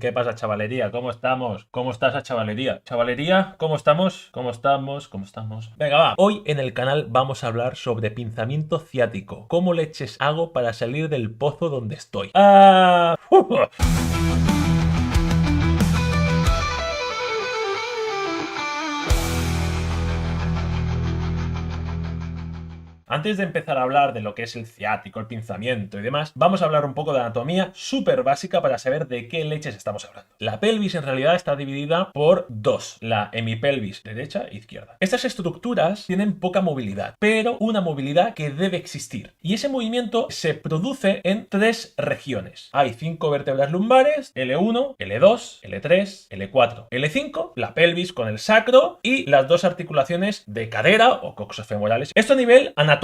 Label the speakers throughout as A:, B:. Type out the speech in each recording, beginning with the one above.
A: ¿Qué pasa, chavalería? ¿Cómo estamos? ¿Cómo está esa chavalería? Chavalería, ¿cómo estamos? ¿Cómo estamos? ¿Cómo estamos? Venga, va. Hoy en el canal vamos a hablar sobre pinzamiento ciático. ¿Cómo leches hago para salir del pozo donde estoy? Antes de empezar a hablar de lo que es el ciático, el pinzamiento y demás, vamos a hablar un poco de anatomía súper básica para saber de qué leches estamos hablando. La pelvis en realidad está dividida por dos, la hemipelvis derecha e izquierda. Estas estructuras tienen poca movilidad, pero una movilidad que debe existir. Y ese movimiento se produce en tres regiones. Hay 5 vértebras lumbares, L1, L2, L3, L4, L5, la pelvis con el sacro y las dos articulaciones de cadera o coxofemorales. Esto a nivel anatómico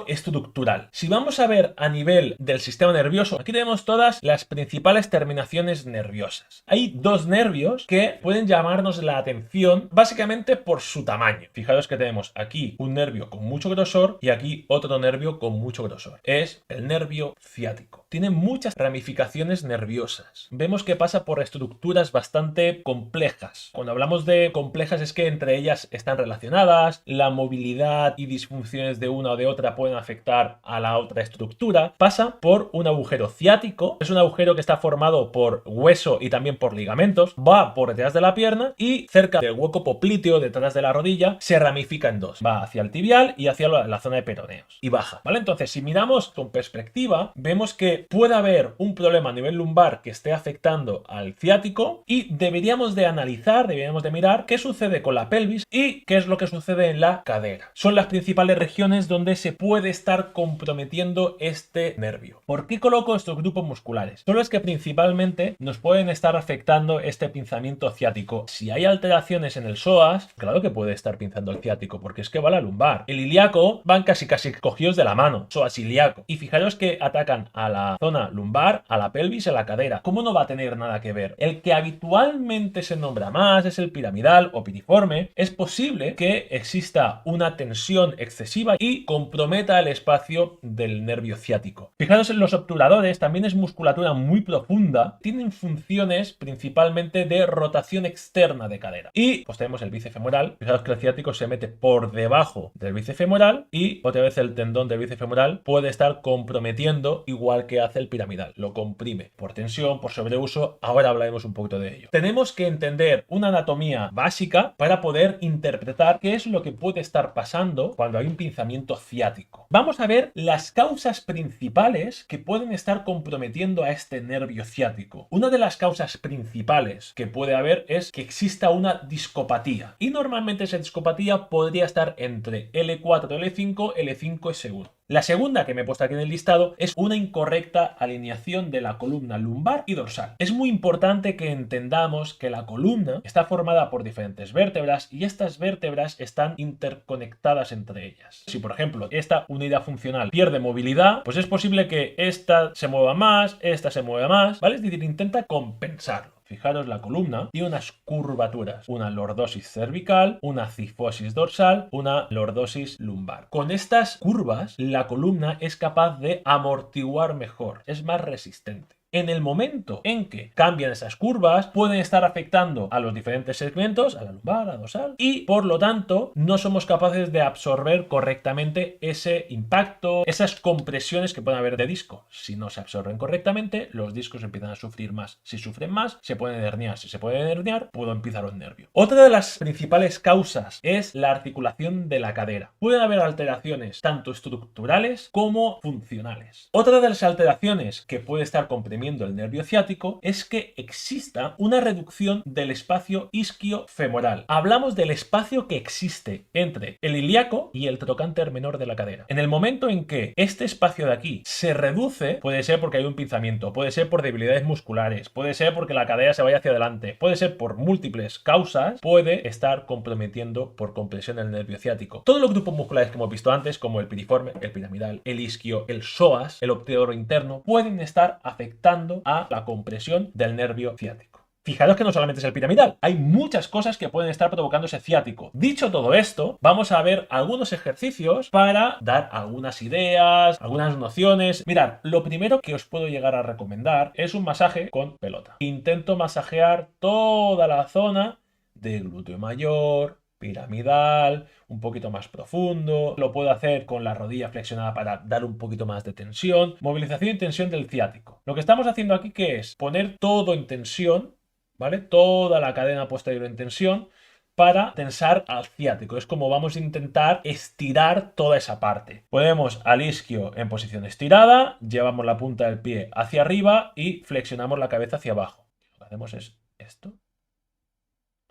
A: estructural. Si vamos a ver a nivel del sistema nervioso, aquí tenemos todas las principales terminaciones nerviosas. Hay dos nervios que pueden llamarnos la atención básicamente por su tamaño. Fijaros que tenemos aquí un nervio con mucho grosor y aquí otro nervio con mucho grosor. Es el nervio ciático. Tiene muchas ramificaciones nerviosas. Vemos que pasa por estructuras bastante complejas. Cuando hablamos de complejas es que entre ellas están relacionadas, la movilidad y disfunciones de una o de otra pueden afectar a la otra estructura. Pasa por un agujero ciático, es un agujero que está formado por hueso y también por ligamentos, va por detrás de la pierna y cerca del hueco popliteo, detrás de la rodilla, se ramifica en dos. Va hacia el tibial y hacia la zona de peroneos y baja, ¿vale? Entonces, si miramos con perspectiva, vemos que puede haber un problema a nivel lumbar que esté afectando al ciático y deberíamos de analizar, deberíamos de mirar qué sucede con la pelvis y qué es lo que sucede en la cadera. Son las principales regiones donde se puede estar comprometiendo este nervio. ¿Por qué coloco estos grupos musculares? Son los que principalmente nos pueden estar afectando este pinzamiento ciático. Si hay alteraciones en el psoas, claro que puede estar pinzando el ciático, porque es que va a la lumbar. El ilíaco van casi cogidos de la mano, psoas ilíaco. Y fijaros que atacan a la zona lumbar, a la pelvis, a la cadera. ¿Cómo no va a tener nada que ver? El que habitualmente se nombra más es el piramidal o piriforme. Es posible que exista una tensión excesiva y comprometa el espacio del nervio ciático. Fijaros en los obturadores, también es musculatura muy profunda, tienen funciones principalmente de rotación externa de cadera. Y pues tenemos el bíceps femoral, fijaros que el ciático se mete por debajo del bíceps femoral y otra vez el tendón del bíceps femoral puede estar comprometiendo igual que hace el piramidal, lo comprime por tensión, por sobreuso, ahora hablaremos un poquito de ello. Tenemos que entender una anatomía básica para poder interpretar qué es lo que puede estar pasando cuando hay un pinzamiento ciático. Vamos a ver las causas principales que pueden estar comprometiendo a este nervio ciático. Una de las causas principales que puede haber es que exista una discopatía y normalmente esa discopatía podría estar entre L4, L5, L5 es S1. La segunda que me he puesto aquí en el listado es una incorrecta alineación de la columna lumbar y dorsal. Es muy importante que entendamos que la columna está formada por diferentes vértebras y estas vértebras están interconectadas entre ellas. Si por ejemplo esta unidad funcional pierde movilidad, pues es posible que esta se mueva más, esta se mueva más, ¿vale? Es decir, intenta compensarlo. Fijaros, la columna tiene unas curvaturas, una lordosis cervical, una cifosis dorsal, una lordosis lumbar. Con estas curvas, la columna es capaz de amortiguar mejor, es más resistente. En el momento en que cambian esas curvas, pueden estar afectando a los diferentes segmentos, a la lumbar, a la dorsal, y por lo tanto no somos capaces de absorber correctamente ese impacto, esas compresiones que pueden haber de disco. Si no se absorben correctamente, los discos empiezan a sufrir más. Si sufren más, se pueden herniar. Si se pueden herniar, puede empezar un nervio. Otra de las principales causas es la articulación de la cadera. Pueden haber alteraciones tanto estructurales como funcionales. Otra de las alteraciones que puede estar comprimiendo el nervio ciático es que exista una reducción del espacio isquiofemoral. Hablamos del espacio que existe entre el ilíaco y el trocánter menor de la cadera. En el momento en que este espacio de aquí se reduce, puede ser porque hay un pinzamiento, puede ser por debilidades musculares, puede ser porque la cadera se vaya hacia adelante, puede ser por múltiples causas, puede estar comprometiendo por compresión el nervio ciático. Todos los grupos musculares que hemos visto antes, como el piriforme, el piramidal, el isquio, el psoas, el obturador interno, pueden estar afectando a la compresión del nervio ciático. Fijaros que no solamente es el piramidal, hay muchas cosas que pueden estar provocando ese ciático. Dicho todo esto, vamos a ver algunos ejercicios para dar algunas ideas, algunas nociones. Mirad, lo primero que os puedo llegar a recomendar es un masaje con pelota. Intento masajear toda la zona de glúteo mayor, piramidal, un poquito más profundo. Lo puedo hacer con la rodilla flexionada para dar un poquito más de tensión. Movilización y tensión del ciático. Lo que estamos haciendo aquí, ¿qué es? Poner todo en tensión, ¿vale? Toda la cadena posterior en tensión para tensar al ciático. Es como vamos a intentar estirar toda esa parte. Ponemos al isquio en posición estirada, llevamos la punta del pie hacia arriba y flexionamos la cabeza hacia abajo. Lo que hacemos es esto,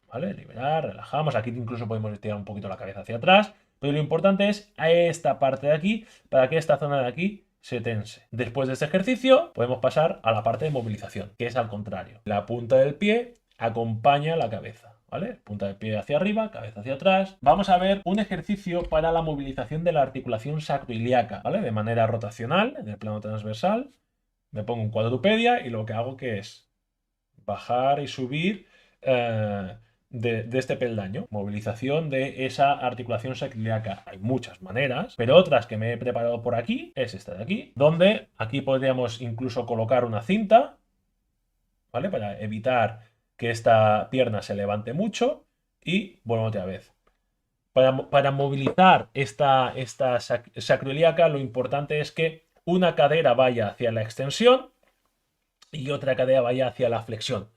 A: ¿vale? Liberar, relajamos. Aquí incluso podemos estirar un poquito la cabeza hacia atrás. Pero lo importante es esta parte de aquí, para que esta zona de aquí se tense. Después de este ejercicio podemos pasar a la parte de movilización, que es al contrario. La punta del pie acompaña la cabeza, ¿vale? Punta del pie hacia arriba, cabeza hacia atrás. Vamos a ver un ejercicio para la movilización de la articulación sacroiliaca, ¿vale? De manera rotacional, en el plano transversal. Me pongo en cuadrupedia y lo que hago que es bajar y subir de este peldaño. Movilización de esa articulación sacroiliaca. Hay muchas maneras, pero otras que me he preparado por aquí es esta de aquí, donde aquí podríamos incluso colocar una cinta, ¿vale? Para evitar que esta pierna se levante mucho y bueno, otra vez. Para movilizar esta sacroiliaca, lo importante es que una cadera vaya hacia la extensión y otra cadera vaya hacia la flexión.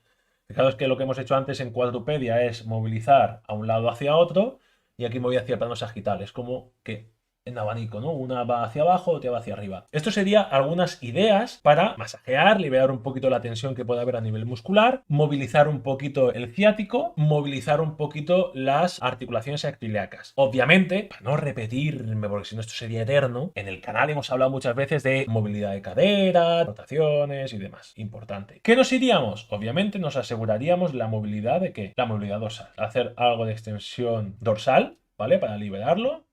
A: Fijaos que lo que hemos hecho antes en cuadrupedia es movilizar a un lado hacia otro y aquí me voy hacia el plano sagital. Es como que en abanico, ¿no? Una va hacia abajo, otra va hacia arriba. Esto sería algunas ideas para masajear, liberar un poquito la tensión que puede haber a nivel muscular, movilizar un poquito el ciático, movilizar un poquito las articulaciones sacroiliacas. Obviamente, para no repetirme, porque si no esto sería eterno, en el canal hemos hablado muchas veces de movilidad de cadera, rotaciones y demás. Importante. ¿Qué nos iríamos? Obviamente nos aseguraríamos la movilidad de ¿qué? La movilidad dorsal. Hacer algo de extensión dorsal, ¿vale? Para liberarlo.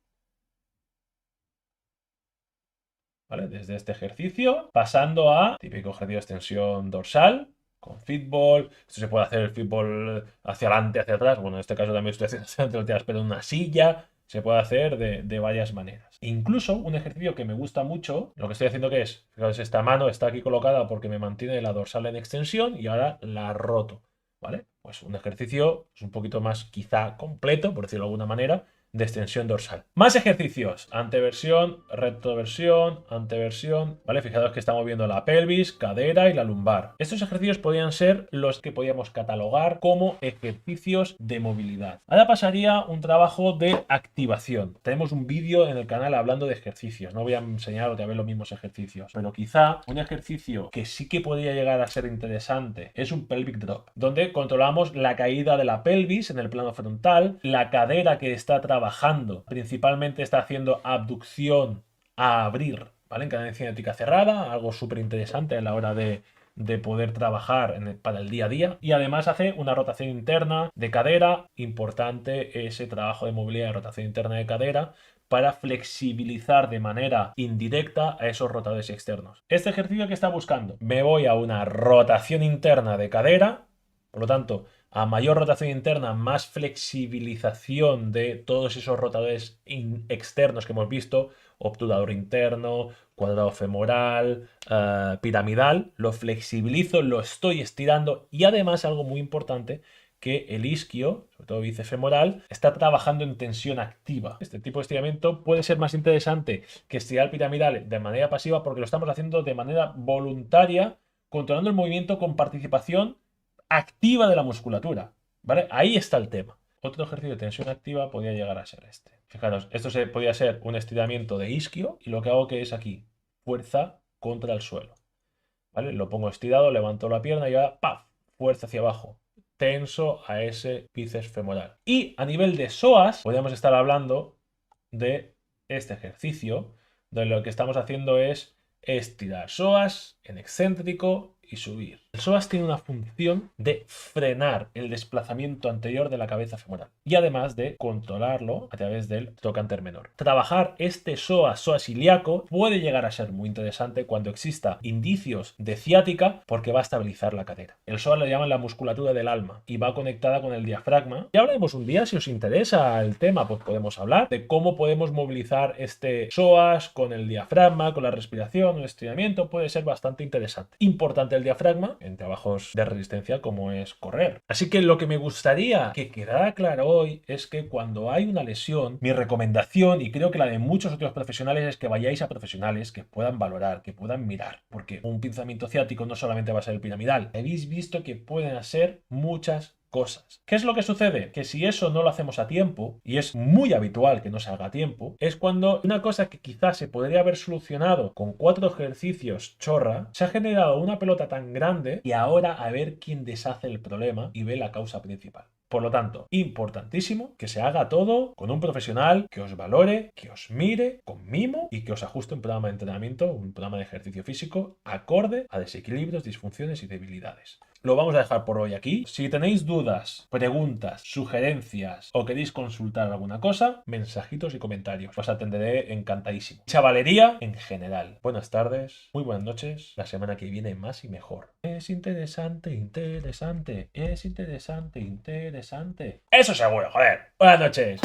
A: ¿Vale? Desde este ejercicio, pasando a típico ejercicio de extensión dorsal, con fútbol. Esto se puede hacer el fútbol hacia adelante, hacia atrás. Bueno, en este caso también estoy haciendo hacia atrás, pero en una silla. Se puede hacer de varias maneras. Incluso un ejercicio que me gusta mucho, lo que estoy haciendo que es, fijaos, esta mano está aquí colocada porque me mantiene la dorsal en extensión y ahora la roto, ¿vale? Pues un ejercicio un poquito más quizá completo, por decirlo de alguna manera, de extensión dorsal. Más ejercicios. Anteversión, retroversión, anteversión. ¿Vale? Fijaos que estamos viendo la pelvis, cadera y la lumbar. Estos ejercicios podrían ser los que podríamos catalogar como ejercicios de movilidad. Ahora pasaría un trabajo de activación. Tenemos un vídeo en el canal hablando de ejercicios. No voy a enseñar otra vez los mismos ejercicios. Pero quizá un ejercicio que sí que podría llegar a ser interesante es un pelvic drop, donde controlamos la caída de la pelvis en el plano frontal, la cadera que está trabajando principalmente está haciendo abducción a abrir, ¿vale? En cadena cinética cerrada, algo súper interesante a la hora de poder trabajar para el día a día. Y además hace una rotación interna de cadera, importante ese trabajo de movilidad de rotación interna de cadera para flexibilizar de manera indirecta a esos rotadores externos. Este ejercicio que está buscando, me voy a una rotación interna de cadera, por lo tanto, a mayor rotación interna, más flexibilización de todos esos rotadores externos que hemos visto, obturador interno, cuadrado femoral, piramidal, lo flexibilizo, lo estoy estirando y además algo muy importante, que el isquio, sobre todo bíceps femoral, está trabajando en tensión activa. Este tipo de estiramiento puede ser más interesante que estirar el piramidal de manera pasiva porque lo estamos haciendo de manera voluntaria, controlando el movimiento con participación activa de la musculatura, ¿vale? Ahí está el tema. Otro ejercicio de tensión activa podría llegar a ser este. Fijaros, esto podría ser un estiramiento de isquio y lo que hago que es aquí, fuerza contra el suelo, ¿vale? Lo pongo estirado, levanto la pierna y ahora, ¡paf!, fuerza hacia abajo, tenso a ese bíceps femoral. Y a nivel de psoas, podríamos estar hablando de este ejercicio, donde lo que estamos haciendo es estirar psoas en excéntrico y subir. El psoas tiene una función de frenar el desplazamiento anterior de la cabeza femoral y además de controlarlo a través del trocánter menor. Trabajar este psoas ilíaco puede llegar a ser muy interesante cuando exista indicios de ciática porque va a estabilizar la cadera. El psoas le llaman la musculatura del alma y va conectada con el diafragma. Ya hablaremos un día, si os interesa el tema, pues podemos hablar de cómo podemos movilizar este psoas con el diafragma, con la respiración, el estiramiento. Puede ser bastante interesante. Importante el diafragma en trabajos de resistencia como es correr. Así que lo que me gustaría que quedara claro hoy es que cuando hay una lesión, mi recomendación, y creo que la de muchos otros profesionales, es que vayáis a profesionales que puedan valorar, que puedan mirar, porque un pinzamiento ciático no solamente va a ser el piramidal. Habéis visto que pueden ser muchas cosas. ¿Qué es lo que sucede? Que si eso no lo hacemos a tiempo, y es muy habitual que no se haga a tiempo, es cuando una cosa que quizás se podría haber solucionado con 4 ejercicios chorra, se ha generado una pelota tan grande y ahora a ver quién deshace el problema y ve la causa principal. Por lo tanto, importantísimo que se haga todo con un profesional que os valore, que os mire con mimo y que os ajuste un programa de entrenamiento, un programa de ejercicio físico acorde a desequilibrios, disfunciones y debilidades. Lo vamos a dejar por hoy aquí. Si tenéis dudas, preguntas, sugerencias o queréis consultar alguna cosa, mensajitos y comentarios. Os atenderé encantadísimo. Chavalería en general. Buenas tardes, muy buenas noches. La semana que viene más y mejor. Es interesante, interesante. Es interesante, interesante. Eso seguro, joder. Buenas noches.